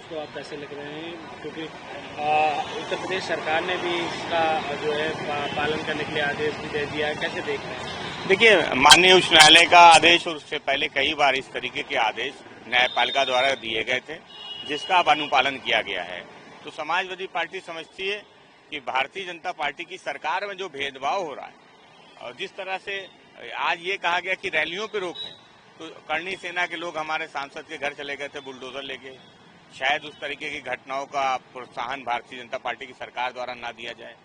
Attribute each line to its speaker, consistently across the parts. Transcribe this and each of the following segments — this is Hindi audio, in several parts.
Speaker 1: को आप कैसे लग रहे हैं, क्योंकि उत्तर प्रदेश सरकार ने भी इसका जो है पालन करने के लिए आदेश भी दे दिया है, कैसे देख रहे हैं?
Speaker 2: देखिए, माननीय उच्च न्यायालय का आदेश और उससे पहले कई बार इस तरीके के आदेश न्यायपालिका द्वारा दिए गए थे, जिसका अब अनुपालन किया गया है। तो समाजवादी पार्टी समझती है कि भारतीय जनता पार्टी की सरकार में जो भेदभाव हो रहा है और जिस तरह से आज ये कहा गया कि रैलियों पे रोक है, तो करणी सेना के लोग हमारे सांसद के घर चले गए थे बुलडोजर लेके। शायद उस तरीके की घटनाओं का प्रोत्साहन भारतीय जनता पार्टी की सरकार द्वारा ना दिया जाए।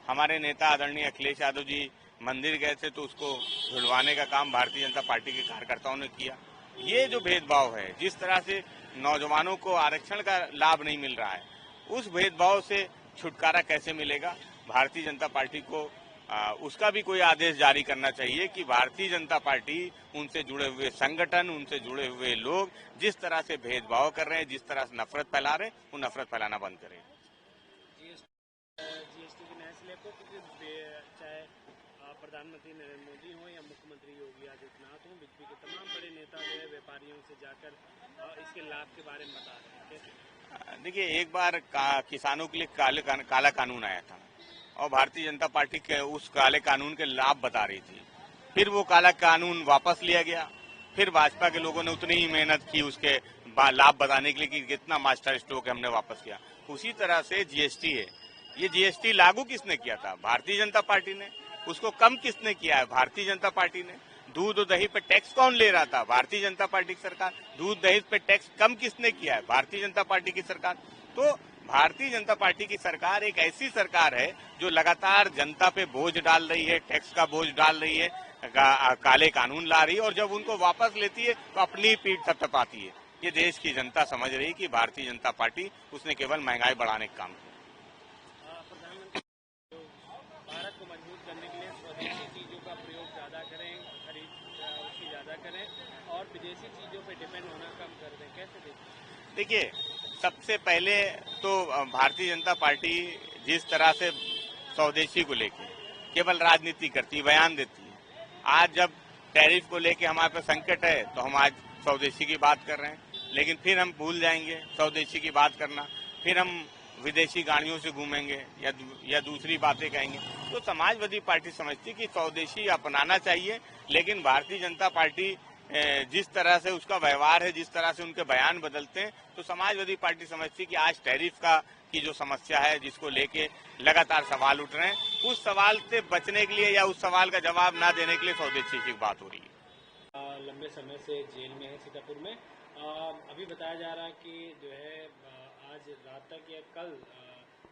Speaker 2: हमारे नेता आदरणीय अखिलेश यादव जी मंदिर गए थे तो उसको झुलवाने का काम भारतीय जनता पार्टी के कार्यकर्ताओं ने किया। ये जो भेदभाव है, जिस तरह से नौजवानों को आरक्षण का लाभ नहीं मिल रहा है, उस भेदभाव से छुटकारा कैसे मिलेगा? भारतीय जनता पार्टी को उसका भी कोई आदेश जारी करना चाहिए कि भारतीय जनता पार्टी उनसे जुड़े हुए संगठन, उनसे जुड़े हुए लोग जिस तरह से भेदभाव कर रहे हैं, जिस तरह से नफरत फैला रहे हैं, वो नफरत फैलाना बंद करें।
Speaker 1: जीएसटी की नया स्लैब को, क्योंकि चाहे प्रधानमंत्री नरेंद्र मोदी हो या मुख्यमंत्री योगी आदित्यनाथ हो, बीजेपी के तमाम बड़े नेता जो है व्यापारियों से जाकर इसके लाभ के बारे में बता रहे हैं।
Speaker 2: देखिए, एक बार किसानों के लिए काला कानून आया था और भारतीय जनता पार्टी के उस काले कानून के लाभ बता रही थी। फिर वो काला कानून वापस लिया गया। फिर भाजपा के लोगों ने उतनी ही मेहनत की उसके लाभ बताने के लिए कि कितना मास्टर स्ट्रोक है, हमने वापस किया। उसी तरह से जीएसटी है, ये जीएसटी लागू किसने किया था? भारतीय जनता पार्टी ने। उसको कम किसने किया है? भारतीय जनता पार्टी ने। दूध और दही पे टैक्स कौन ले रहा था? भारतीय जनता पार्टी की सरकार। दूध दही पे टैक्स कम किसने किया है? भारतीय जनता पार्टी की सरकार। तो भारतीय जनता पार्टी की सरकार एक ऐसी सरकार है जो लगातार जनता पे बोझ डाल रही है, टैक्स का बोझ डाल रही है, काले कानून ला रही है, और जब उनको वापस लेती है तो अपनी पीठ थपथपाती है। ये देश की जनता समझ रही है कि भारतीय जनता पार्टी उसने केवल महंगाई बढ़ाने का काम किया।
Speaker 1: प्रधानमंत्री भारत को मजबूत करने के लिए स्वदेशी चीजों का प्रयोग ज्यादा करें, खरीद उसकी ज्यादा करें और विदेशी चीजों पे डिपेंड होना कम कर दें, कैसे देखें?
Speaker 2: देखिए, सबसे पहले तो भारतीय जनता पार्टी जिस तरह से स्वदेशी को लेके केवल राजनीति करती है, बयान देती है। आज जब टैरिफ को लेके हमारे पे संकट है तो हम आज स्वदेशी की बात कर रहे हैं, लेकिन फिर हम भूल जाएंगे स्वदेशी की बात करना, फिर हम विदेशी गाड़ियों से घूमेंगे या दूसरी बातें कहेंगे। तो समाजवादी पार्टी समझती है कि स्वदेशी अपनाना चाहिए, लेकिन भारतीय जनता पार्टी जिस तरह से उसका व्यवहार है, जिस तरह से उनके बयान बदलते हैं, तो समाजवादी पार्टी समझती है कि आज टैरिफ की जो समस्या है, जिसको लेके लगातार सवाल उठ रहे हैं, उस सवाल से बचने के लिए या उस सवाल का जवाब ना देने के लिए स्वदेशी की बात हो रही है।
Speaker 1: लंबे समय से जेल में है सीतापुर में। अभी बताया जा रहा है कि जो है आज रात तक या कल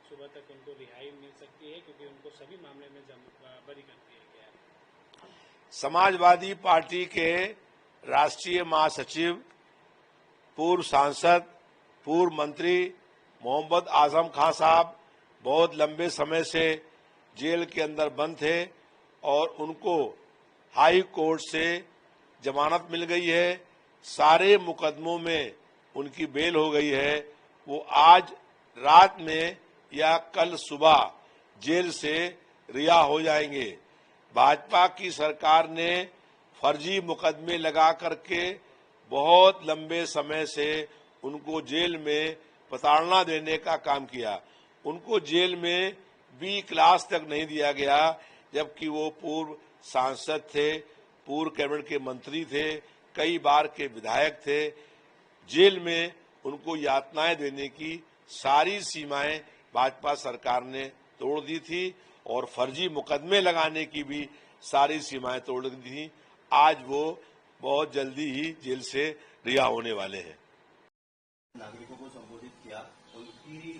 Speaker 1: सुबह तक उनको रिहाई मिल सकती है, क्योंकि उनको सभी मामले में बरी कर दिया गया है।
Speaker 3: समाजवादी पार्टी के राष्ट्रीय महासचिव, पूर्व सांसद, पूर्व मंत्री मोहम्मद आजम खान साहब बहुत लंबे समय से जेल के अंदर बंद थे और उनको हाई कोर्ट से जमानत मिल गई है। सारे मुकदमों में उनकी बेल हो गई है। वो आज रात में या कल सुबह जेल से रिहा हो जाएंगे। भाजपा की सरकार ने फर्जी मुकदमे लगा करके बहुत लंबे समय से उनको जेल में प्रताड़ना देने का काम किया। उनको जेल में बी क्लास तक नहीं दिया गया, जबकि वो पूर्व सांसद थे, पूर्व कैबिनेट के मंत्री थे, कई बार के विधायक थे। जेल में उनको यातनाएं देने की सारी सीमाएं भाजपा सरकार ने तोड़ दी थी और फर्जी मुकदमे लगाने की भी सारी सीमाएं तोड़ दी थी। आज वो बहुत जल्दी ही जेल से रिहा होने वाले हैं।
Speaker 4: नागरिकों को संबोधित किया, उनकी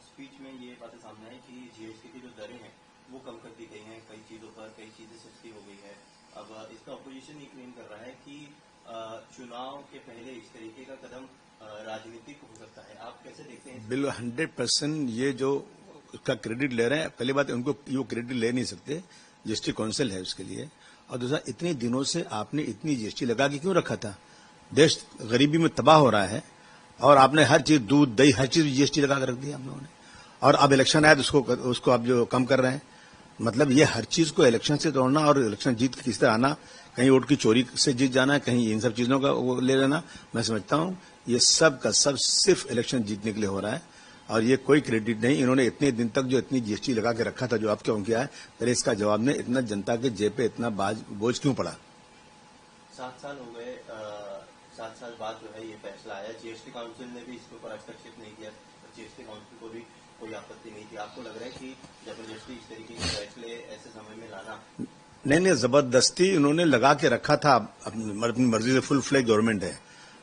Speaker 4: स्पीच में ये बातें सामने आई कि जीएसटी की जो दरें हैं वो कम कर दी गई हैं, कई चीजों पर कई चीजें सस्ती हो गई है। अब इसका अपोजिशन ये क्लेम कर रहा है कि चुनाव के पहले इस तरीके का कदम राजनीतिक हो सकता है। आप कैसे देखते हैं?
Speaker 5: बिल्कुल 100% ये जो उसका क्रेडिट ले रहे हैं, पहली बात उनको वो क्रेडिट ले नहीं सकते, जीएसटी काउंसिल है उसके लिए। और दूसरा, इतने दिनों से आपने इतनी जीएसटी लगा के क्यों रखा था? देश गरीबी में तबाह हो रहा है और आपने हर चीज, दूध दही हर चीज जीएसटी लगा के रख दिया हम लोगों ने। और अब इलेक्शन आया तो उसको आप जो कम कर रहे हैं। मतलब ये हर चीज को इलेक्शन से तोड़ना और इलेक्शन जीत किस तरह आना, कहीं वोट की चोरी से जीत जाना, कहीं इन सब चीजों का वो ले लेना। मैं समझता हूं ये सब का सब सिर्फ इलेक्शन जीतने के लिए हो रहा है और ये कोई क्रेडिट नहीं। इन्होंने इतने दिन तक जो इतनी जीएसटी लगा के रखा था, जो अब क्यों किया है, पहले इसका जवाब ने इतना जनता के जेब पे इतना बोझ क्यों पड़ा?
Speaker 4: 7 साल हो गए, 7 साल बाद जो है ये फैसला आया। जीएसटी काउंसिल ने भी इसके ऊपर हस्तक्षेप नहीं किया, जीएसटी काउंसिल को भी कोई आपत्ति नहीं थी। आपको लग रहा है कि जबरदस्ती इस तरीके के फैसले ऐसे समय में लाना?
Speaker 5: नहीं, जबरदस्ती उन्होंने लगा के रखा था। अपनी मर्जी से फुल फ्लैग गवर्नमेंट है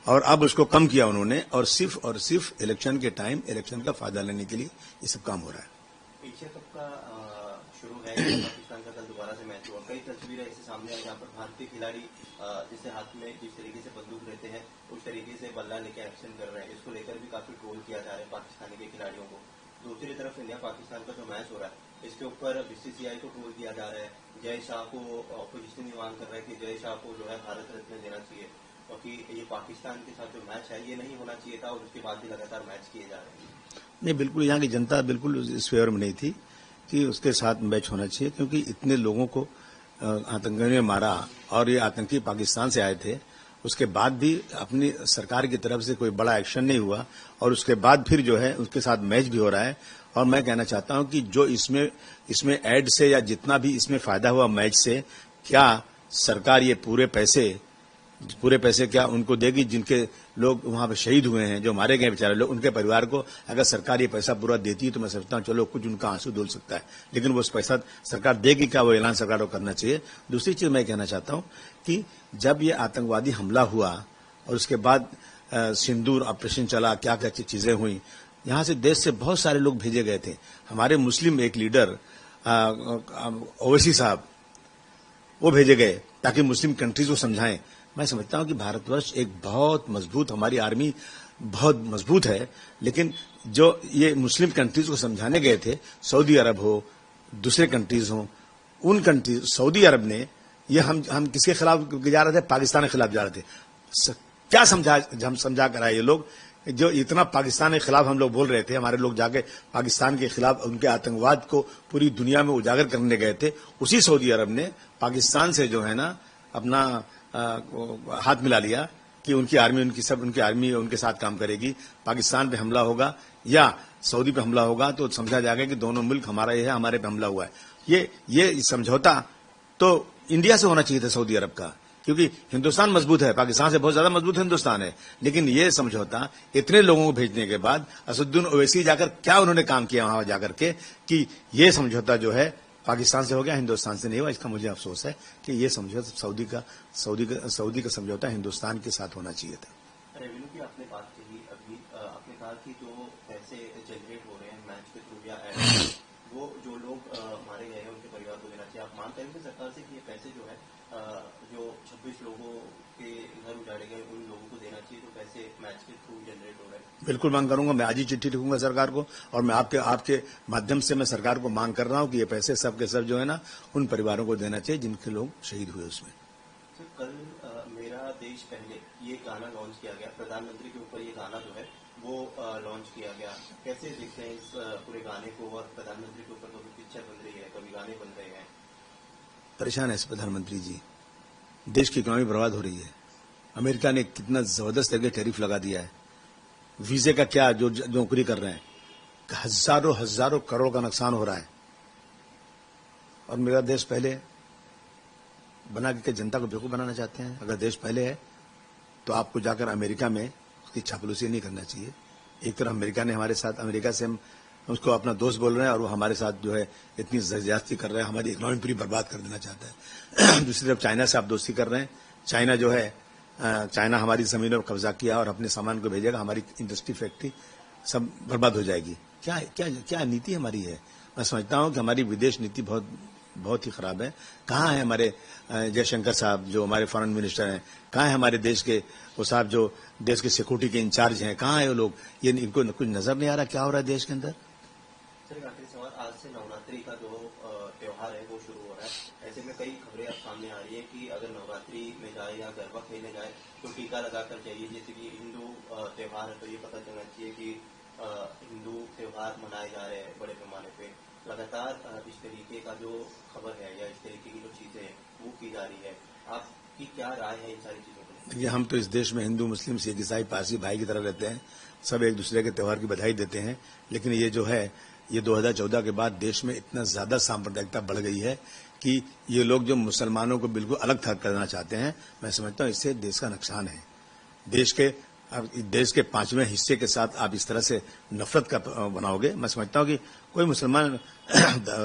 Speaker 5: और अब उसको कम किया उन्होंने, और सिर्फ इलेक्शन के टाइम इलेक्शन का फायदा लेने के लिए ये सब काम हो रहा है।
Speaker 4: एशिया कप का शुरू है, पाकिस्तान का कल दोबारा से मैच हुआ। कई तस्वीरें ऐसे सामने आई जहाँ पर भारतीय खिलाड़ी जिससे हाथ में जिस तरीके से बंदूक रहते हैं उस तरीके से बल्ला लेके एक्शन कर रहे हैं। इसको लेकर भी काफी ट्रोल किया जा रहा है पाकिस्तानी के खिलाड़ियों को। दूसरी तरफ इंडिया पाकिस्तान का जो मैच हो रहा है इसके ऊपर बीसीसीआई को ट्रोल किया जा रहा है। जय शाह को अपोजिशन ही मांग कर रहा है कि जय शाह को जो है भारत रत्न देना चाहिए, क्योंकि ये पाकिस्तान के साथ जो मैच है ये नहीं होना चाहिए था और उसके बाद भी लगातार मैच किए जा रहे हैं।
Speaker 5: नहीं, बिल्कुल यहाँ की जनता बिल्कुल इस फेवर में नहीं थी कि उसके साथ मैच होना चाहिए, क्योंकि इतने लोगों को आतंकियों ने मारा और ये आतंकी पाकिस्तान से आए थे। उसके बाद भी अपनी सरकार की तरफ से कोई बड़ा एक्शन नहीं हुआ और उसके बाद फिर जो है उसके साथ मैच भी हो रहा है। और मैं कहना चाहता हूं कि जो इसमें एड से या जितना भी इसमें फायदा हुआ मैच से, क्या सरकार ये पूरे पैसे क्या उनको देगी? जिनके लोग वहां पे शहीद हुए हैं, जो मारे गए बेचारे लोग, उनके परिवार को अगर सरकार ये पैसा पूरा देती है तो मैं समझता हूं चलो कुछ उनका आंसू धुल सकता है, लेकिन वो उस पैसा सरकार देगी क्या, वो ऐलान सरकार को करना चाहिए। दूसरी चीज मैं कहना चाहता हूं कि जब ये आतंकवादी हमला हुआ और उसके बाद सिंदूर ऑपरेशन चला, क्या क्या चीजें हुई, यहां से देश से बहुत सारे लोग भेजे गए थे। हमारे मुस्लिम एक लीडर ओवैसी साहब, वो भेजे गए ताकि मुस्लिम कंट्रीज को समझाएं। मैं समझता हूं कि भारतवर्ष एक बहुत मजबूत, हमारी आर्मी बहुत मजबूत है, लेकिन जो ये मुस्लिम कंट्रीज को समझाने गए थे, सऊदी अरब हो, दूसरे कंट्रीज हो, उन कंट्रीज, सऊदी अरब ने ये हम किसके खिलाफ जा रहे थे? पाकिस्तान के खिलाफ जा रहे थे। क्या हम समझा कर आए ये लोग? जो इतना पाकिस्तान के खिलाफ हम लोग बोल रहे थे, हमारे लोग जाके पाकिस्तान के खिलाफ उनके आतंकवाद को पूरी दुनिया में उजागर करने गए थे। उसी सऊदी अरब ने पाकिस्तान से जो है ना अपना हाथ मिला लिया कि उनकी आर्मी उनके साथ काम करेगी। पाकिस्तान पे हमला होगा या सऊदी पे हमला होगा तो समझा जाएगा कि दोनों मुल्क हमारा ये है, हमारे पे हमला हुआ है। ये समझौता तो इंडिया से होना चाहिए था, सऊदी अरब का, क्योंकि हिंदुस्तान मजबूत है, पाकिस्तान से बहुत ज्यादा मजबूत हिंदुस्तान है। लेकिन ये समझौता इतने लोगों को भेजने के बाद असदुद्दीन ओवैसी जाकर क्या उन्होंने काम किया वहां जाकर के कि ये समझौता जो है पाकिस्तान से हो गया, हिंदुस्तान से नहीं हुआ। इसका मुझे अफसोस है कि ये समझौता सऊदी का समझौता हिंदुस्तान के साथ होना चाहिए था।
Speaker 4: रेवेन्यू की आपने बात कही अभी, आपने कहा कि जो पैसे जनरेट हो रहे हैं मैच के थ्रू या एड, वो जो लोग मारे गए हैं उनके परिवार को देना चाहिए। आप मानते हैं सरकार से कि ये पैसे जो है जो 26 लोगों के घर उजाड़े गए उन लोगों को देना चाहिए, जो पैसे मैच के थ्रू जनरेट हो रहे हैं?
Speaker 5: बिल्कुल मांग करूंगा, मैं आज ही चिट्ठी लिखूंगा सरकार को और मैं आपके माध्यम से मैं सरकार को मांग कर रहा हूं कि ये पैसे सब के सब जो है ना उन परिवारों को देना चाहिए जिनके लोग शहीद हुए उसमें।
Speaker 4: तो कल मेरा देश पहले ये गाना लॉन्च किया गया, प्रधानमंत्री के ऊपर ये गाना जो है वो लॉन्च किया गया। कैसे देखते हैं इस पूरे गाने को? और प्रधानमंत्री के ऊपर कभी पिक्चर बन रही है, कभी गाने बन रहे हैं।
Speaker 5: परेशान है प्रधानमंत्री जी, देश की इकोनॉमी बर्बाद हो रही है। अमेरिका ने कितना जबरदस्त तरीके टैरिफ लगा दिया है। वीजे का क्या जो नौकरी कर रहे हैं, हजारों करोड़ का नुकसान हो रहा है। और मेरा देश पहले बना के जनता को बेवकूफ बनाना चाहते हैं। अगर देश पहले है तो आपको जाकर अमेरिका में उसकी चापलूसी नहीं करना चाहिए। एक तरफ अमेरिका से हम उसको अपना दोस्त बोल रहे हैं और वो हमारे साथ जो है इतनी ज्यादती कर रहे हैं, हमारी इकोनॉमी पूरी बर्बाद कर देना चाहता है। दूसरी तरफ चाइना से आप दोस्ती कर रहे हैं। चाइना हमारी जमीनों पर कब्जा किया और अपने सामान को भेजेगा, हमारी इंडस्ट्री फैक्ट्री सब बर्बाद हो जाएगी। क्या नीति हमारी है? मैं समझता हूं कि हमारी विदेश नीति बहुत ही खराब है। कहाँ है हमारे जयशंकर साहब जो हमारे फॉरेन मिनिस्टर हैं? कहाँ है हमारे देश के वो साहब जो देश के सिक्योरिटी के इंचार्ज हैं? कहाँ है वो लोग? इनको कुछ नजर नहीं आ रहा क्या हो रहा है देश के अंदर?
Speaker 4: सर आखिरी सवाल, आज से नवरात्रि का जो त्योहार है वो शुरू हो रहा है। ऐसे में कई खबरें अब सामने आ रही है कि अगर नवरात्रि में जाए या गरबा खेलने जाए तो टीका लगाकर जाइए। जैसे कि हिंदू त्योहार है तो ये पता चलना चाहिए कि हिंदू त्योहार मनाए जा रहे हैं बड़े पैमाने पे। लगातार इस तरीके का जो खबर है या इस तरीके की जो चीजें हैं वो की जा रही है। आपकी क्या राय है इन सारी चीजों को?
Speaker 5: देखिए, हम तो इस देश में हिंदू, मुस्लिम, सिख, ईसाई, पारसी भाई की तरह रहते हैं। सब एक दूसरे के त्यौहार की बधाई देते हैं। लेकिन ये जो है, ये 2014 के बाद देश में इतना ज्यादा सांप्रदायिकता बढ़ गई है कि ये लोग जो मुसलमानों को बिल्कुल अलग थलग करना चाहते हैं, मैं समझता हूं इससे देश का नुकसान है। देश के 5वें हिस्से के साथ आप इस तरह से नफरत का बनाओगे। मैं समझता हूं कि कोई मुसलमान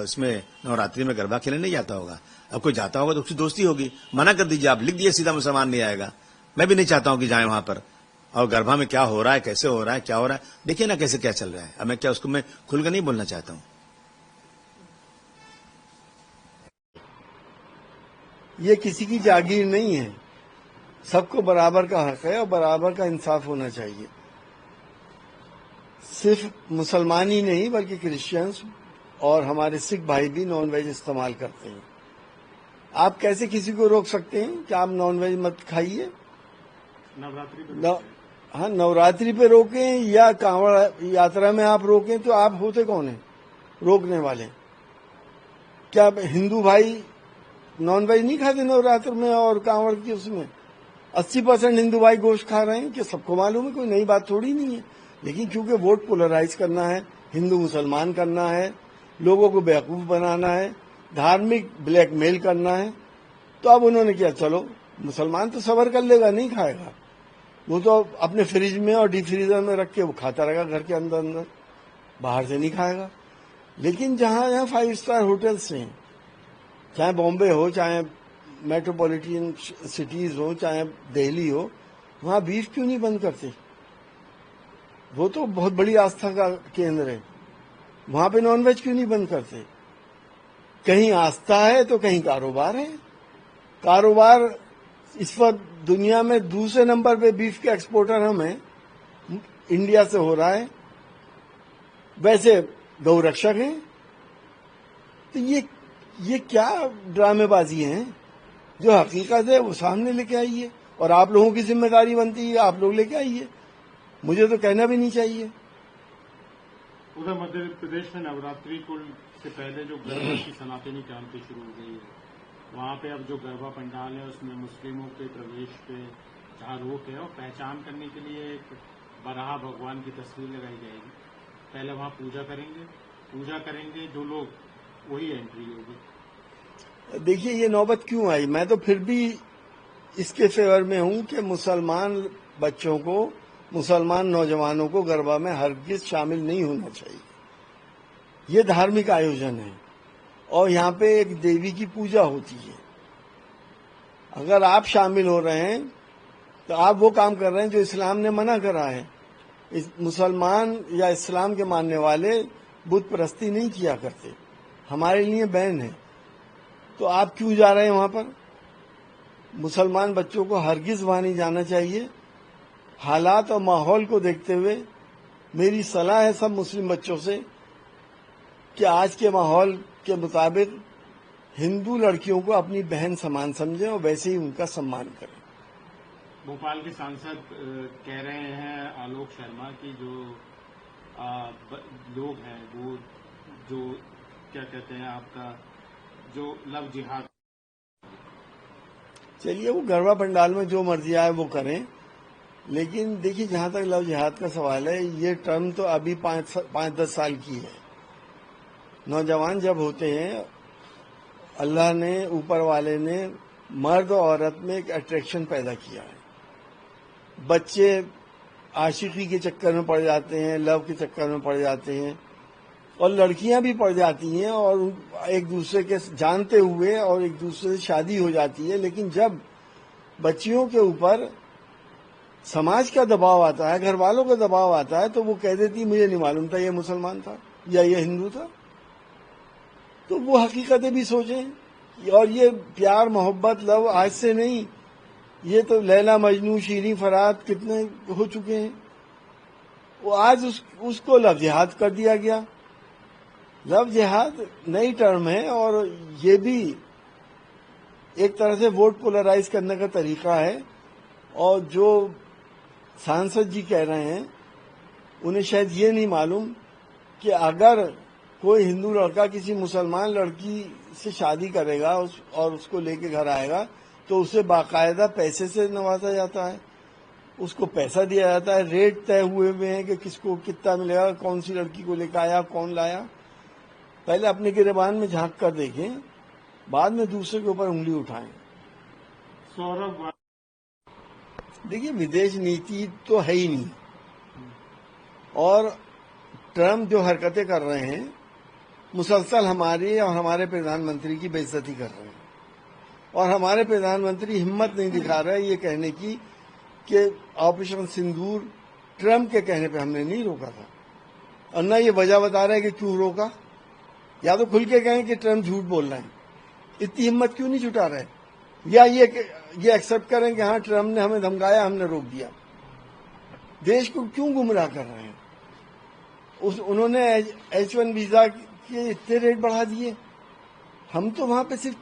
Speaker 5: इसमें नवरात्रि में गरबा खेलने नहीं जाता होगा। अब कोई जाता होगा तो उसकी दोस्ती होगी, मना कर दीजिए, आप लिख दिए सीधा मुसलमान नहीं आएगा। मैं भी नहीं चाहता हूं कि जाए वहां पर। और गरबा में क्या हो रहा है, कैसे हो रहा है, क्या हो रहा है, देखिए ना कैसे क्या चल रहा है। अब मैं क्या उसको मैं खुलकर नहीं बोलना चाहता हूं।
Speaker 6: ये किसी की जागीर नहीं है, सबको बराबर का हक है और बराबर का इंसाफ होना चाहिए। सिर्फ मुसलमान ही नहीं बल्कि क्रिश्चियंस और हमारे सिख भाई भी नॉन वेज इस्तेमाल करते हैं। आप कैसे किसी को रोक सकते हैं कि आप नॉन वेज मत खाइए? हाँ, नवरात्रि पे रोकें या कांवड़ यात्रा में आप रोकें, तो आप होते कौन है रोकने वाले? क्या हिंदू भाई नॉन वेज नहीं खाते नवरात्र में और कांवड़ की उसमें? 80% हिंदू भाई गोश्त खा रहे हैं, कि सबको मालूम है, कोई नई बात थोड़ी नहीं है। लेकिन क्योंकि वोट पोलराइज करना है, हिंदू मुसलमान करना है, लोगों को बेवकूफ बनाना है, धार्मिक ब्लैकमेल करना है, तो अब उन्होंने किया, चलो मुसलमान तो सबर कर लेगा, नहीं खाएगा, वो तो अपने फ्रिज में और डीप फ्रीजर में रख के वो खाता रहेगा घर के अंदर अंदर, बाहर से नहीं खाएगा। लेकिन जहां यहाँ 5 स्टार होटल्स हैं, चाहे बॉम्बे हो, चाहे मेट्रोपॉलिटन सिटीज हो, चाहे दिल्ली हो, वहां बीफ क्यों नहीं बंद करते? वो तो बहुत बड़ी आस्था का केंद्र है, वहां पे नॉनवेज क्यों नहीं बंद करते? कहीं आस्था है तो कहीं कारोबार है। कारोबार इस वक्त दुनिया में दूसरे नंबर पे बीफ के एक्सपोर्टर हम हैं, इंडिया से हो रहा है। वैसे गौ रक्षक हैं। तो ये क्या ड्रामेबाजी है? जो हकीकत है वो सामने लेके आइए, और आप लोगों की जिम्मेदारी बनती है, आप लोग लेके आइए। मुझे तो कहना भी नहीं चाहिए।
Speaker 7: उधर मध्य प्रदेश में नवरात्रि को से पहले जो गरबा की सनातनी क्रांति शुरू हो गई है, वहाँ पे अब जो गरबा पंडाल है उसमें मुस्लिमों के प्रवेश पे जहाँ रोक है, और पहचान करने के लिए एक बराह भगवान की तस्वीर लगाई जाएगी। पहले वहाँ पूजा करेंगे जो लोग, वही एंट्री होगी।
Speaker 6: देखिए, ये नौबत क्यों आई? मैं तो फिर भी इसके फेवर में हूं कि मुसलमान बच्चों को, मुसलमान नौजवानों को गरबा में हरगिज शामिल नहीं होना चाहिए। ये धार्मिक आयोजन है और यहाँ पे एक देवी की पूजा होती है। अगर आप शामिल हो रहे हैं तो आप वो काम कर रहे हैं जो इस्लाम ने मना करा है। मुसलमान या इस्लाम के मानने वाले बुत परस्ती नहीं किया करते, हमारे लिए बैन है। तो आप क्यों जा रहे हैं वहां पर? मुसलमान बच्चों को हरगिज वहां नहीं जाना चाहिए। हालात और माहौल को देखते हुए मेरी सलाह है सब मुस्लिम बच्चों से कि आज के माहौल के मुताबिक हिंदू लड़कियों को अपनी बहन समान समझें और वैसे ही उनका सम्मान करें।
Speaker 7: भोपाल के सांसद कह रहे हैं आलोक शर्मा की जो लोग हैं वो जो क्या कहते हैं आपका जो लव जिहाद।
Speaker 6: चलिए, वो गरबा पंडाल में जो मर्जी आए वो करें, लेकिन देखिए जहां तक लव जिहाद का सवाल है, ये टर्म तो अभी 5-10 साल की है। नौजवान जब होते हैं, अल्लाह ने, ऊपर वाले ने मर्द और औरत में एक अट्रैक्शन पैदा किया है। बच्चे आशिकी के चक्कर में पड़ जाते हैं, लव के चक्कर में पड़ जाते हैं, और लड़कियां भी पड़ जाती हैं और एक दूसरे के जानते हुए और एक दूसरे से शादी हो जाती है। लेकिन जब बच्चियों के ऊपर समाज का दबाव आता है, घर वालों का दबाव आता है, तो वो कह देती मुझे नहीं मालूम था ये मुसलमान था या ये हिंदू था। तो वो हकीकतें भी सोचें। और ये प्यार मोहब्बत लव आज से नहीं, ये तो लैला मजनू शीरी फरात कितने हो चुके हैं। वो आज उसको लव जिहाद कर दिया गया। लव जिहाद नई टर्म है और ये भी एक तरह से वोट पोलराइज करने का तरीका है। और जो सांसद जी कह रहे हैं, उन्हें शायद ये नहीं मालूम कि अगर कोई हिंदू लड़का किसी मुसलमान लड़की से शादी करेगा और उसको लेके घर आएगा, तो उसे बाकायदा पैसे से नवाजा जाता है, उसको पैसा दिया जाता है, रेट तय हुए हुए हैं कि किसको कितना मिलेगा, कौन सी लड़की को लेकर आया, कौन लाया। पहले अपने गिरेबान में झांक कर देखें, बाद में दूसरे के ऊपर उंगली उठाएं।
Speaker 7: सौरभ,
Speaker 6: देखिए, विदेश नीति तो है ही नहीं, और ट्रम्प जो हरकतें कर रहे हैं मुसलसल हमारी और हमारे प्रधानमंत्री की बेइज्जती कर रहे हैं, और हमारे प्रधानमंत्री हिम्मत नहीं दिखा रहे ये कहने की कि ऑपरेशन सिंदूर ट्रम्प के कहने पे हमने नहीं रोका था, और न ये वजह बता रहे हैं कि क्यों रोका। या तो खुल के कहें कि ट्रम्प झूठ बोल रहे हैं, इतनी हिम्मत क्यों नहीं जुटा रहे, या ये एक्सेप्ट करें कि हाँ ट्रम्प ने हमें धमकाया, हमने रोक दिया। देश को क्यों गुमराह कर रहे हैं? उन्होंने H1 वीजा के इतने रेट बढ़ा दिए, हम तो वहां पे सिर्फ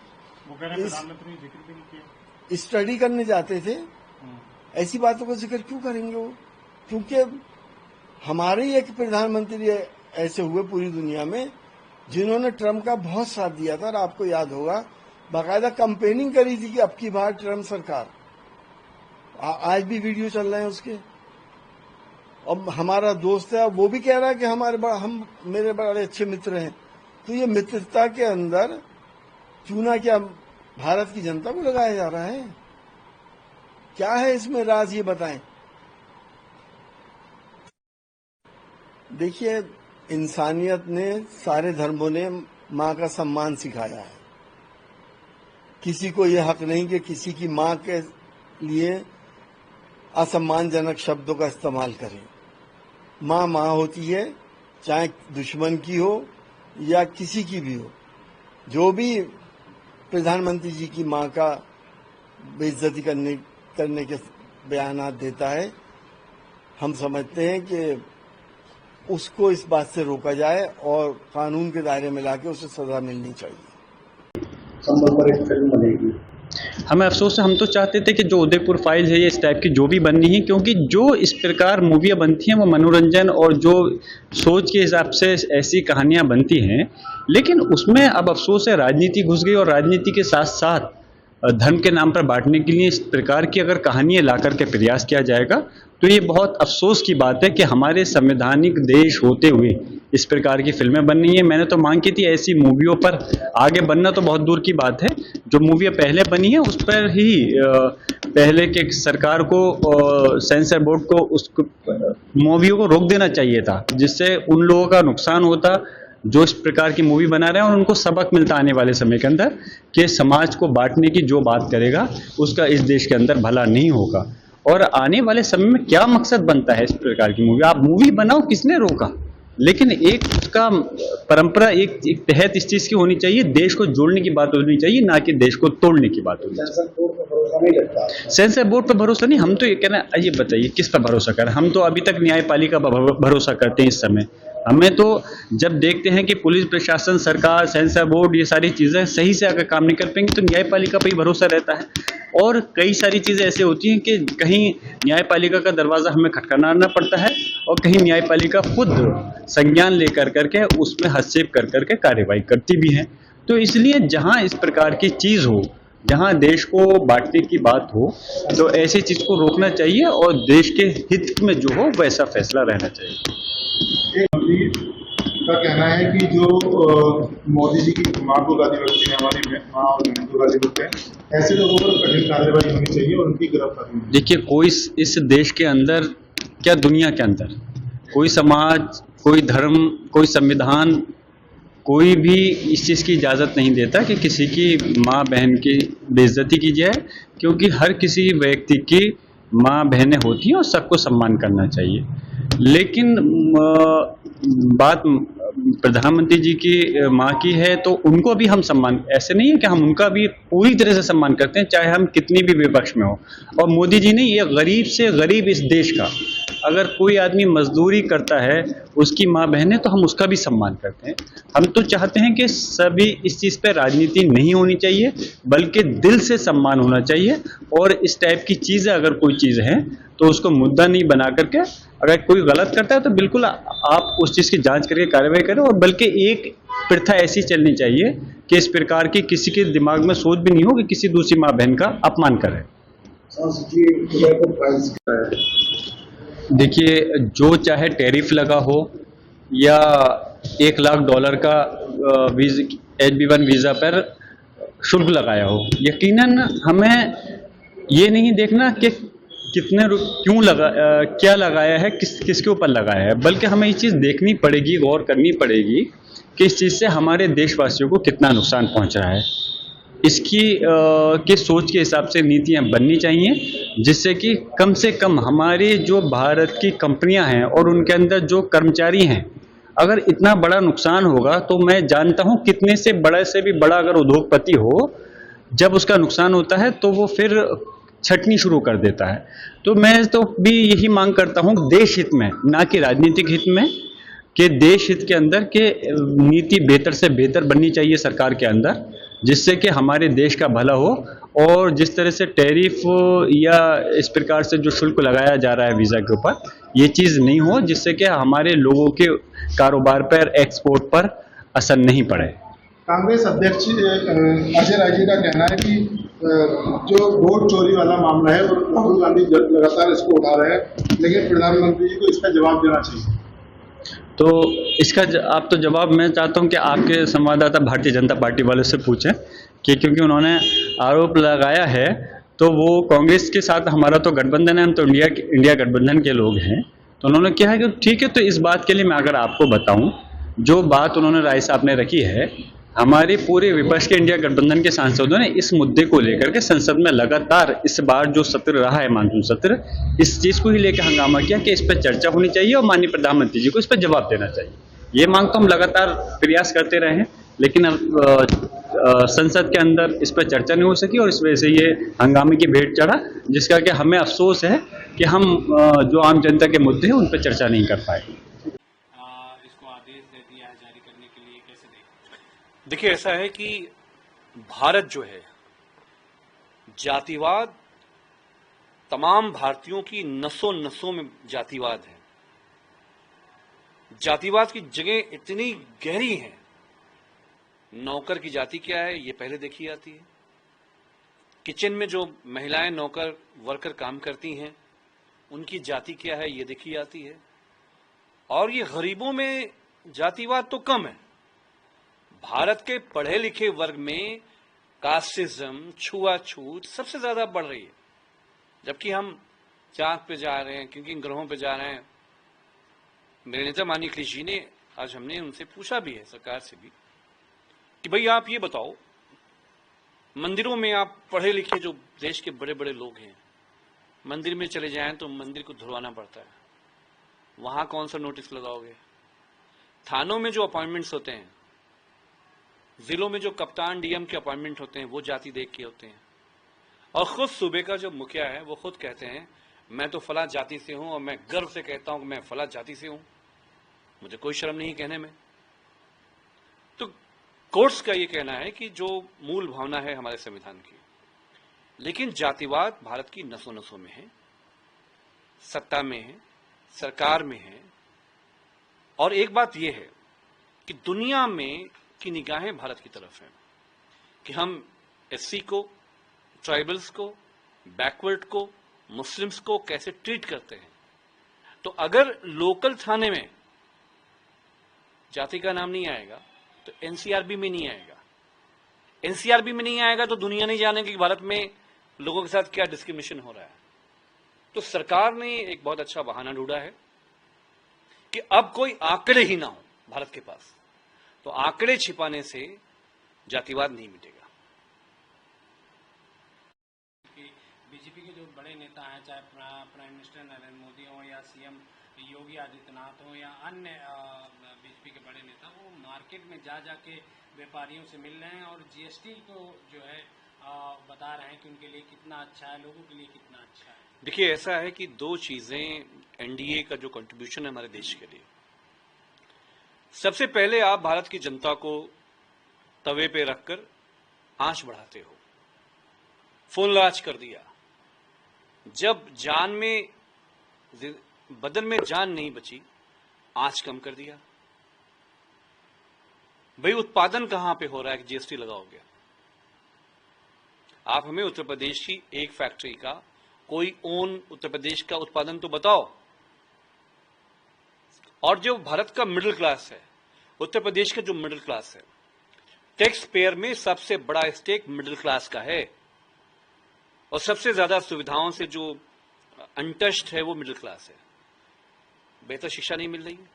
Speaker 7: वो कह रहे हैं प्रधानमंत्री ने जिक्र भी नहीं किया,
Speaker 6: स्टडी करने जाते थे। ऐसी बातों का जिक्र क्यों करेंगे वो? क्योंकि हमारे ही एक प्रधानमंत्री ऐसे हुए पूरी दुनिया में जिन्होंने ट्रम्प का बहुत साथ दिया था, और आपको याद होगा बाकायदा कंपेनिंग करी थी कि अब की बार ट्रम्प सरकार। आज भी वीडियो चल रहे हैं उसके। अब हमारा दोस्त है, वो भी कह रहा है कि हम मेरे बड़े अच्छे मित्र हैं। तो ये मित्रता के अंदर चूना क्या भारत की जनता को लगाया जा रहा है? क्या है इसमें राज, ये बताएं। देखिए, इंसानियत ने, सारे धर्मों ने मां का सम्मान सिखाया है। किसी को यह हक नहीं कि किसी की मां के लिए असम्मानजनक शब्दों का इस्तेमाल करें। मां मां होती है, चाहे दुश्मन की हो या किसी की भी हो। जो भी प्रधानमंत्री जी की मां का बेइज्जती करने के बयानात देता है, हम समझते हैं कि उसको इस बात से रोका जाए और कानून के दायरे में लाके उसे सजा मिलनी चाहिए।
Speaker 8: संभव पर एक फिल्म बनेगी। हमें अफसोस है, हम तो चाहते थे कि जो उदयपुर फाइल्स है ये इस टाइप की जो भी बननी है, क्योंकि जो इस प्रकार मूवियाँ बनती हैं वो मनोरंजन और जो सोच के हिसाब से ऐसी कहानियाँ बनती हैं, लेकिन उसमें अब अफसोस है राजनीति घुस गई, और राजनीति के साथ साथ धर्म के नाम पर बांटने के लिए इस प्रकार की अगर कहानियाँ ला करके प्रयास किया जाएगा तो ये बहुत अफसोस की बात है कि हमारे संवैधानिक देश होते हुए इस प्रकार की फिल्में बन रही हैं। मैंने तो मांग की थी ऐसी मूवियों पर आगे बनना तो बहुत दूर की बात है, जो मूवियाँ पहले बनी है उस पर ही पहले के सरकार को, सेंसर बोर्ड को उस मूवियों को रोक देना चाहिए था, जिससे उन लोगों का नुकसान होता जो इस प्रकार की मूवी बना रहे हैं, और उनको सबक मिलता आने वाले समय के अंदर कि समाज को बांटने की जो बात करेगा उसका इस देश के अंदर भला नहीं होगा। और आने वाले समय में क्या मकसद बनता है इस प्रकार की मूवी? आप मूवी बनाओ, किसने रोका? लेकिन एक उसका परंपरा, एक तहत इस चीज की होनी चाहिए, देश को जोड़ने की बात होनी चाहिए, ना कि देश को तोड़ने की बात होनी चाहिए। सेंसर बोर्ड पर भरोसा नहीं, हम तो ये कहना, ये बताइए किस पर भरोसा करें? हम तो अभी तक न्यायपालिका पर भरोसा करते हैं। इस समय हमें तो जब देखते हैं कि पुलिस प्रशासन, सरकार, सेंसर बोर्ड ये सारी चीजें सही से अगर काम नहीं कर पाएंगे तो न्यायपालिका पर ही भरोसा रहता है। और कई सारी चीजें ऐसी होती हैं कि कहीं न्यायपालिका का दरवाजा हमें खटखटाना पड़ता है, और कहीं न्यायपालिका खुद संज्ञान लेकर करके उसमें हस्तक्षेप कर करके कार्यवाही करती भी है। तो इसलिए जहां इस प्रकार की चीज हो, जहां देश को बांटने की बात हो, तो ऐसी चीज को रोकना चाहिए और देश के हित में जो हो वैसा फैसला रहना चाहिए।
Speaker 9: का कहना है कि जो मोदी जी की मां को गाली बकती है, हमारी मां और बहन को गाली बकते हैं, ऐसे लोगों पर कठिन कार्रवाई होनी चाहिए और उनकी गिरफ्तारी होनी।
Speaker 8: देखिए, कोई इस देश के अंदर, क्या दुनिया के अंदर, कोई समाज, कोई धर्म, कोई संविधान, कोई भी इस चीज़ की इजाज़त नहीं देता कि किसी की माँ बहन की बेइज्जती की जाए, क्योंकि हर किसी व्यक्ति की माँ बहनें होती हैं और सबको सम्मान करना चाहिए। लेकिन बात प्रधानमंत्री जी की माँ की है तो उनको भी हम सम्मान, ऐसे नहीं है कि हम उनका भी पूरी तरह से सम्मान करते हैं, चाहे हम कितनी भी विपक्ष में हो। और मोदी जी ने ये गरीब से गरीब इस देश का, अगर कोई आदमी मजदूरी करता है, उसकी माँ बहन है, तो हम उसका भी सम्मान करते हैं। हम तो चाहते हैं कि सभी इस चीज़ पे राजनीति नहीं होनी चाहिए, बल्कि दिल से सम्मान होना चाहिए। और इस टाइप की चीज़ें अगर कोई चीज़ है तो उसको मुद्दा नहीं बना करके, अगर कोई गलत करता है तो बिल्कुल आप उस चीज़ की जांच करके कार्रवाई करें। और बल्कि एक प्रथा ऐसी चलनी चाहिए कि इस प्रकार की किसी के दिमाग में सोच भी नहीं हो कि किसी दूसरी माँ बहन का अपमान करे। देखिए, जो चाहे टैरिफ लगा हो या $1 लाख का HB1 वीजा पर शुल्क लगाया हो, यकीनन हमें ये नहीं देखना कि क्यों क्या लगाया है, किसके ऊपर लगाया है, बल्कि हमें ये चीज़ देखनी पड़ेगी, गौर करनी पड़ेगी कि इस चीज़ से हमारे देशवासियों को कितना नुकसान पहुंच रहा है। इसकी के सोच के हिसाब से नीतियां बननी चाहिए, जिससे कि कम से कम हमारी जो भारत की कंपनियां हैं और उनके अंदर जो कर्मचारी हैं, अगर इतना बड़ा नुकसान होगा तो मैं जानता हूं कितने से भी बड़ा अगर उद्योगपति हो, जब उसका नुकसान होता है तो वो फिर छटनी शुरू कर देता है। तो मैं तो भी यही मांग करता हूं देश हित में, ना कि राजनीतिक हित में, कि देश हित के अंदर के नीति बेहतर से बेहतर बननी चाहिए सरकार के अंदर, जिससे कि हमारे देश का भला हो। और जिस तरह से टैरिफ या इस प्रकार से जो शुल्क लगाया जा रहा है वीज़ा के ऊपर, ये चीज़ नहीं हो जिससे कि हमारे लोगों के कारोबार पर, एक्सपोर्ट पर असर नहीं पड़े।
Speaker 9: कांग्रेस अध्यक्ष अजय राय जी का कहना है कि जो वोट चोरी वाला मामला है वो राहुल गांधी लगातार इसको उठा रहे हैं, लेकिन प्रधानमंत्री जी को इसका जवाब देना चाहिए।
Speaker 8: तो इसका आप तो जवाब मैं चाहता हूं कि आपके संवाददाता भारतीय जनता पार्टी वाले से पूछें, कि क्योंकि उन्होंने आरोप लगाया है तो वो कांग्रेस के साथ हमारा तो गठबंधन है, हम तो इंडिया गठबंधन के लोग हैं। तो उन्होंने कहा है कि ठीक है, तो इस बात के लिए मैं अगर आपको बताऊं, जो बात उन्होंने राय साहब ने रखी है, हमारे पूरे विपक्ष के इंडिया गठबंधन के सांसदों ने इस मुद्दे को लेकर के संसद में लगातार इस बार जो सत्र रहा है, मानसून सत्र, इस चीज को ही लेकर हंगामा किया कि इस पर चर्चा होनी चाहिए और माननीय प्रधानमंत्री जी को इस पर जवाब देना चाहिए। ये मांग तो हम लगातार प्रयास करते रहे हैं, लेकिन संसद के अंदर इस पर चर्चा नहीं हो सकी और इस वजह से ये हंगामे की भेंट चढ़ा, जिसका कि हमें अफसोस है कि हम जो आम जनता के मुद्दे हैं उन पर चर्चा नहीं कर पाए।
Speaker 1: इसको आदेश दे दिया है जारी करने के लिए, कैसे देखें?
Speaker 10: देखिए, ऐसा है कि भारत जो है, जातिवाद तमाम भारतीयों की नसों नसों में जातिवाद है। जातिवाद की जगह इतनी गहरी है। नौकर की जाति क्या है ये पहले देखी जाती है। किचन में जो महिलाएं नौकर वर्कर काम करती हैं उनकी जाति क्या है ये देखी जाती है। और ये गरीबों में जातिवाद तो कम है। भारत के पढ़े लिखे वर्ग में कास्टिज्म, छुआछूत सबसे ज्यादा बढ़ रही है। जबकि हम चांद पे जा रहे हैं, क्योंकि ग्रहों पे जा रहे हैं। मेरे नेता माननीय अखिलेश जी ने, आज हमने उनसे पूछा भी है, सरकार से भी, कि भाई आप ये बताओ, मंदिरों में आप पढ़े लिखे जो देश के बड़े बड़े लोग हैं, मंदिर में चले जाएं तो मंदिर को धुलवाना पड़ता है, वहां कौन सा नोटिस लगाओगे? थानों में जो अपॉइंटमेंट्स होते हैं, जिलों में जो कप्तान डीएम के अपॉइंटमेंट होते हैं, वो जाति देख के होते हैं। और खुद सूबे का जो मुखिया है वो खुद कहते हैं मैं तो फला जाति से हूं और मैं गर्व से कहता हूं कि मैं फला जाति से हूं, मुझे कोई शर्म नहीं कहने में। तो कोर्ट्स का ये कहना है कि जो मूल भावना है हमारे संविधान की, लेकिन जातिवाद भारत की नसों नसों में है, सत्ता में है, सरकार में है। और एक बात यह है कि दुनिया में की निगाहें भारत की तरफ हैं कि हम एससी को, ट्राइबल्स को, बैकवर्ड को, मुस्लिम्स को कैसे ट्रीट करते हैं। तो अगर लोकल थाने में जाति का नाम नहीं आएगा तो एनसीआरबी में नहीं आएगा। एनसीआरबी में नहीं आएगा तो दुनिया नहीं जानेगी कि भारत में लोगों के साथ क्या डिस्क्रिमिनेशन हो रहा है। तो सरकार ने एक बहुत अच्छा बहाना ढूंढा है कि अब कोई आंकड़े ही ना हो भारत के पास, तो आंकड़े छिपाने से जातिवाद नहीं मिटेगा।
Speaker 1: बीजेपी के जो बड़े नेता हैं, चाहे प्राइम मिनिस्टर नरेंद्र मोदी हो या सीएम योगी आदित्यनाथ हो या अन्य बीजेपी के बड़े नेता, वो मार्केट में जा जाके व्यापारियों से मिल रहे हैं और जीएसटी को जो है बता रहे हैं कि उनके लिए कितना अच्छा है, लोगों के लिए कितना अच्छा है।
Speaker 10: देखिए, ऐसा है कि दो चीजें एनडीए का जो कंट्रीब्यूशन है हमारे देश के लिए, सबसे पहले आप भारत की जनता को तवे पे रखकर आंच बढ़ाते हो। फुल आंच कर दिया। जब जान में, बदन में जान नहीं बची, आंच कम कर दिया। भाई उत्पादन कहां पे हो रहा है कि जीएसटी लगाओगे? आप हमें उत्तर प्रदेश की एक फैक्ट्री का कोई ओन उत्तर प्रदेश का उत्पादन तो बताओ। और जो भारत का मिडिल क्लास है, उत्तर प्रदेश का जो मिडिल क्लास है, टैक्स पेयर में सबसे बड़ा स्टेक मिडिल क्लास का है और सबसे ज्यादा सुविधाओं से जो अनटच्ड है वो मिडिल क्लास है। बेहतर शिक्षा नहीं मिल रही है,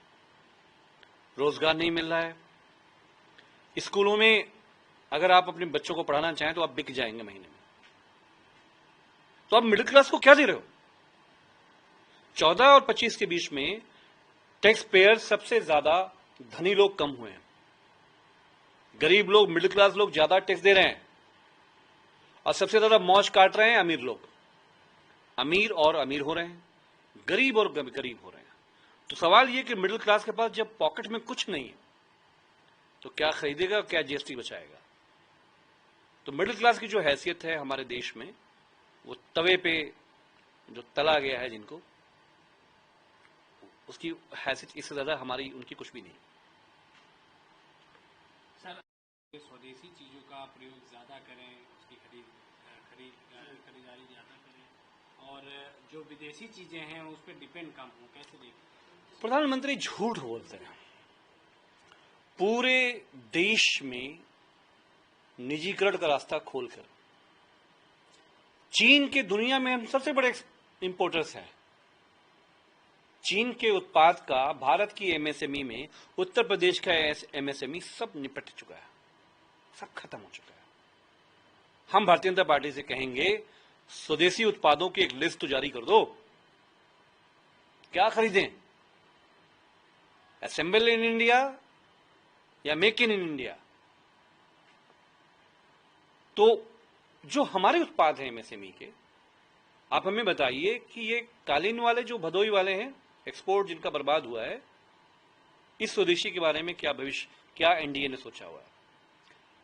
Speaker 10: रोजगार नहीं मिल रहा है। स्कूलों में अगर आप अपने बच्चों को पढ़ाना चाहें तो आप बिक जाएंगे महीने में। तो आप मिडिल क्लास को क्या दे रहे हो? 14 और 25 के बीच में टैक्स पेयर सबसे ज्यादा धनी लोग कम हुए हैं, गरीब लोग, मिडिल क्लास लोग ज्यादा टैक्स दे रहे हैं और सबसे ज्यादा मौज काट रहे हैं अमीर लोग। अमीर और अमीर हो रहे हैं, गरीब और गरीब हो रहे हैं। तो सवाल यह कि मिडिल क्लास के पास जब पॉकेट में कुछ नहीं है तो क्या खरीदेगा, क्या जीएसटी बचाएगा? तो मिडिल क्लास की जो हैसियत है हमारे देश में, वो तवे पे जो तला गया है जिनको, उसकी हैसियत इससे ज्यादा हमारी उनकी कुछ भी नहीं।
Speaker 1: सर, स्वदेशी चीजों का प्रयोग ज्यादा करें, उसकी खरीदारी ज्यादा करें और जो विदेशी चीजें हैं उस पर डिपेंड कम हो, कैसे देखें?
Speaker 10: प्रधानमंत्री झूठ बोलते हैं। पूरे देश में निजीकरण का रास्ता खोलकर चीन के दुनिया में हम सबसे बड़े इंपोर्टर्स हैं। चीन के उत्पाद का भारत की एमएसएमई में, उत्तर प्रदेश का एमएसएमई सब निपट चुका है, सब खत्म हो चुका है। हम भारतीय जनता पार्टी से कहेंगे स्वदेशी उत्पादों की एक लिस्ट तो जारी कर दो। क्या खरीदें? असेंबल इन इंडिया या मेक इन इंडिया? तो जो हमारे उत्पाद हैं एमएसएमई के, आप हमें बताइए कि ये कालीन वाले जो भदोई वाले हैं, एक्सपोर्ट जिनका बर्बाद हुआ है, इस स्वदेशी के बारे में क्या भविष्य, क्या एनडीए ने सोचा हुआ है?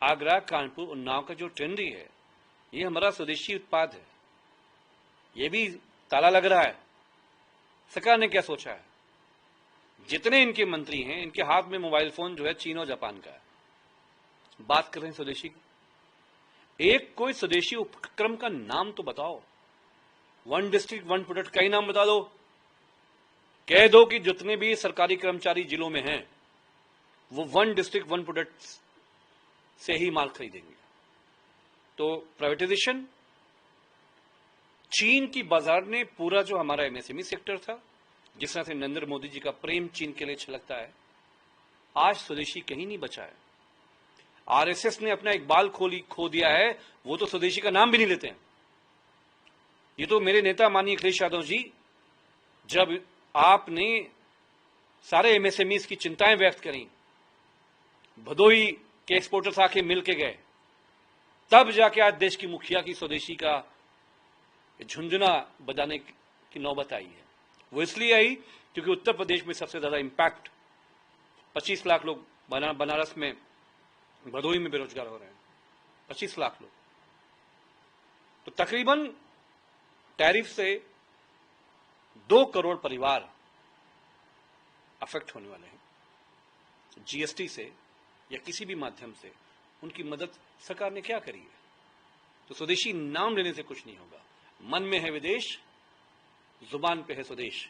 Speaker 10: आगरा, कानपुर, उन्नाव का जो ट्रेंडी है, ये हमारा स्वदेशी उत्पाद है। ये भी ताला लग रहा है। सरकार ने क्या सोचा है? जितने इनके मंत्री हैं, इनके हाथ में मोबाइल फोन जो है चीन और जापान का है। बात कर रहे हैं स्वदेशी की। एक कोई स्वदेशी उपक्रम का नाम तो बताओ। वन डिस्ट्रिक्ट वन प्रोडक्ट का ही नाम बता दो। कह दो कि जितने भी सरकारी कर्मचारी जिलों में हैं वो वन डिस्ट्रिक्ट वन प्रोडक्ट से ही माल खरीदेंगे। तो प्राइवेटाइजेशन, चीन की बाजार ने पूरा जो हमारा एमएसएमई सेक्टर था, जिस तरह से नरेंद्र मोदी जी का प्रेम चीन के लिए छलकता है, आज स्वदेशी कहीं नहीं बचा है। आरएसएस ने अपना इकबाल खो दिया है, वो तो स्वदेशी का नाम भी नहीं लेते हैं। ये तो मेरे नेता माननीय अखिलेश यादव जी, जब आपने सारे एमएसएमईज की चिंताएं व्यक्त करी, भदोई के एक्सपोर्टर्स आके मिल के गए, तब जाके आज देश की मुखिया की स्वदेशी का झुंझुना बजाने की नौबत आई है। वो इसलिए आई क्योंकि उत्तर प्रदेश में सबसे ज्यादा इंपैक्ट, 25 लाख लोग बनारस में, भदोई में बेरोजगार हो रहे हैं, 25 लाख लोग। तो तकरीबन टैरिफ से 2 करोड़ परिवार अफेक्ट होने वाले हैं। जीएसटी से या किसी भी माध्यम से उनकी मदद सरकार ने क्या करी है? तो स्वदेशी नाम लेने से कुछ नहीं होगा। मन में है विदेश, जुबान पे है स्वदेश।